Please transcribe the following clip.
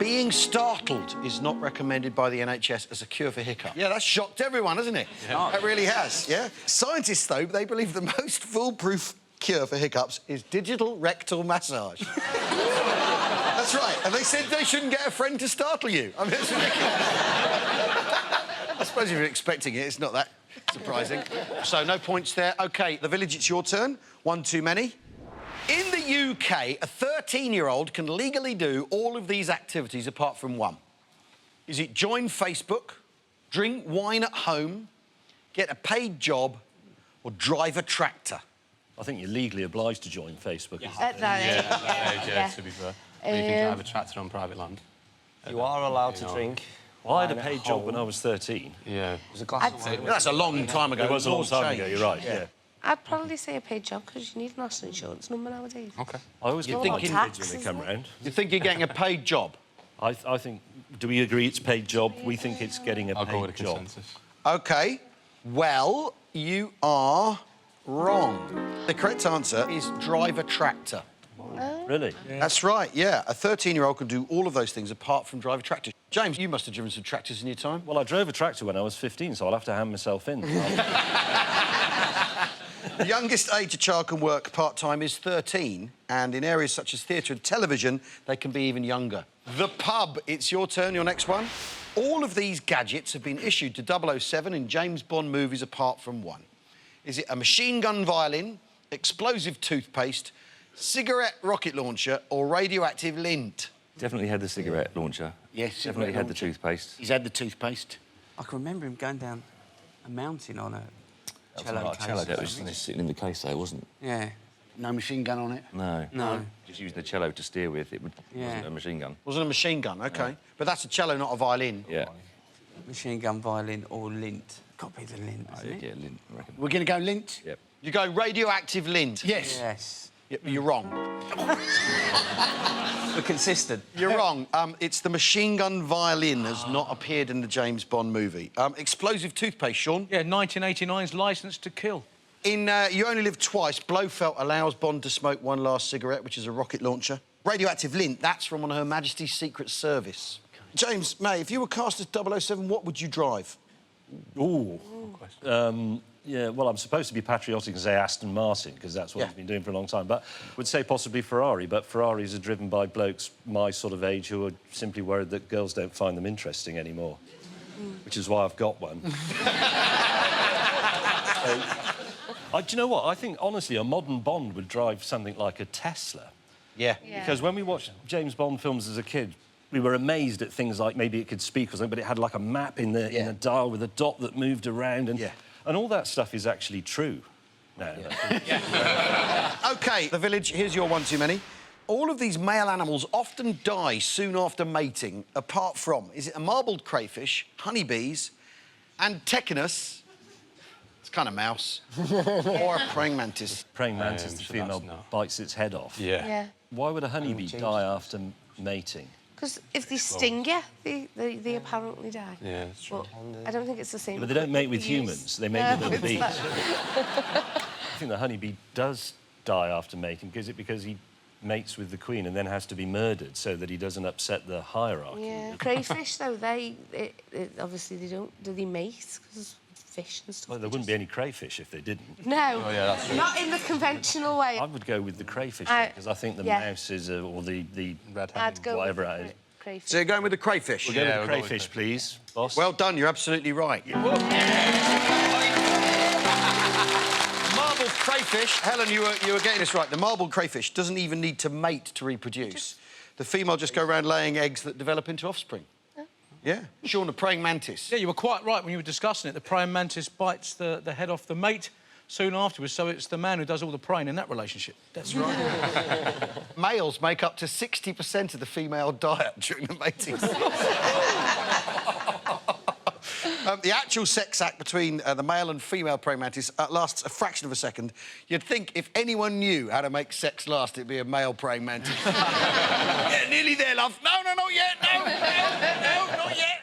Being startled is not recommended by the NHS as a cure for hiccup. Yeah, that's shocked everyone, hasn't it? Yeah. That really has, yeah? Scientists, though, they believe the most foolproof cure for hiccups is digital rectal massage. That's right. And they said they shouldn't get a friend to startle you. I mean, it's ridiculous. I suppose if you're expecting it, it's not that surprising. So, no points there. OK, The Village, it's your turn. One too many. In the UK, a 13-year-old can legally do all of these activities apart from one. Is it join Facebook, drink wine at home, get a paid job, or drive a tractor? I think you're legally obliged to join Facebook. Yeah, to be fair. You can drive a tractor on private land. You are allowed to drink. Well, I had a paid job when I was 13. Yeah. It was a glass of wine. That's a long time ago. It was a long time ago, you're right, yeah. I'd probably say a paid job because you need a national insurance number nowadays. OK. I always get You're kids tax, when they come round. You think you're getting a paid job? I think... Do we agree it's paid job? We think it's getting a I'll paid go with a job. consensus. OK. Well, you are wrong. The correct answer is drive a tractor. Really? Yeah. That's right, yeah. A 13-year-old can do all of those things apart from drive a tractor. James, you must have driven some tractors in your time. Well, I drove a tractor when I was 15, so I'll have to hand myself in. The youngest age a child can work part-time is 13, and in areas such as theatre and television, they can be even younger. The Pub, it's your turn, your next one. All of these gadgets have been issued to 007 in James Bond movies apart from one. Is it a machine gun violin, explosive toothpaste, cigarette rocket launcher, or radioactive lint? Definitely had the cigarette launcher. Yes, Definitely had the toothpaste. He's had the toothpaste. I can remember him going down a mountain on a cello case. Cello, that was sitting in the case, though, wasn't it? Yeah. No machine gun on it? No. No. Just using the cello to steer with. It wasn't a machine gun. Wasn't a machine gun, OK. No. But that's a cello, not a violin. Yeah. Machine gun, violin, or lint. Got to be the lint, isn't it? Yeah, lint, I reckon. We're going to go lint? Yep. You go radioactive lint? Yes. Yes. You're wrong. We're consistent. You're wrong. It's the machine gun violin has not appeared in the James Bond movie. Explosive toothpaste, Sean? Yeah, 1989's Licence to Kill. In You Only Live Twice, Blofeld allows Bond to smoke one last cigarette, which is a rocket launcher. Radioactive lint, that's from one of Her Majesty's Secret Service. James, May, if you were cast as 007, what would you drive? Ooh. Yeah, well, I'm supposed to be patriotic and say Aston Martin, because that's what he's been doing for a long time, but would say possibly Ferrari, but Ferraris are driven by blokes my sort of age who are simply worried that girls don't find them interesting anymore, which is why I've got one. Do you know what? I think, honestly, a modern Bond would drive something like a Tesla. Yeah. Because when we watched James Bond films as a kid, we were amazed at things like maybe it could speak or something, but it had like a map in the dial with a dot that moved around, and all that stuff is actually true. No. OK, The Village, here's your one too many. All of these male animals often die soon after mating, apart from, is it a marbled crayfish, honeybees, Antechinus, it's kind of mouse, or a praying mantis? Praying mantis, the female bites its head off. Yeah. Why would a honeybee die after mating? Because if they sting you, they apparently die. Yeah, that's true. But I don't think it's the same. But they don't mate with humans, they mate with other bees. I think the honeybee does die after mating because he mates with the queen and then has to be murdered so that he doesn't upset the hierarchy. Yeah. Crayfish, though, obviously they don't... Do they mate? Because fish and stuff... Well, there wouldn't be any crayfish if they didn't. No. Oh, yeah, that's true. Not in the conventional way. I would go with the crayfish because I think the mouse is, or the red I'd go whatever with it is. crayfish. So you're going with the crayfish? We'll go with the crayfish, please, boss. Well done, you're absolutely right. Marbled crayfish, Helen, you were getting this right. The marbled crayfish doesn't even need to mate to reproduce. The female just go around laying eggs that develop into offspring. Yeah. Sean, a praying mantis. Yeah, you were quite right when you were discussing it. The praying mantis bites the head off the mate soon afterwards, so it's the man who does all the praying in that relationship. That's right. Males make up to 60% of the female diet during the mating season. The actual sex act between the male and female praying mantis lasts a fraction of a second. You'd think if anyone knew how to make sex last, it'd be a male praying mantis. Yeah, nearly there, love. No, not yet. No, not yet.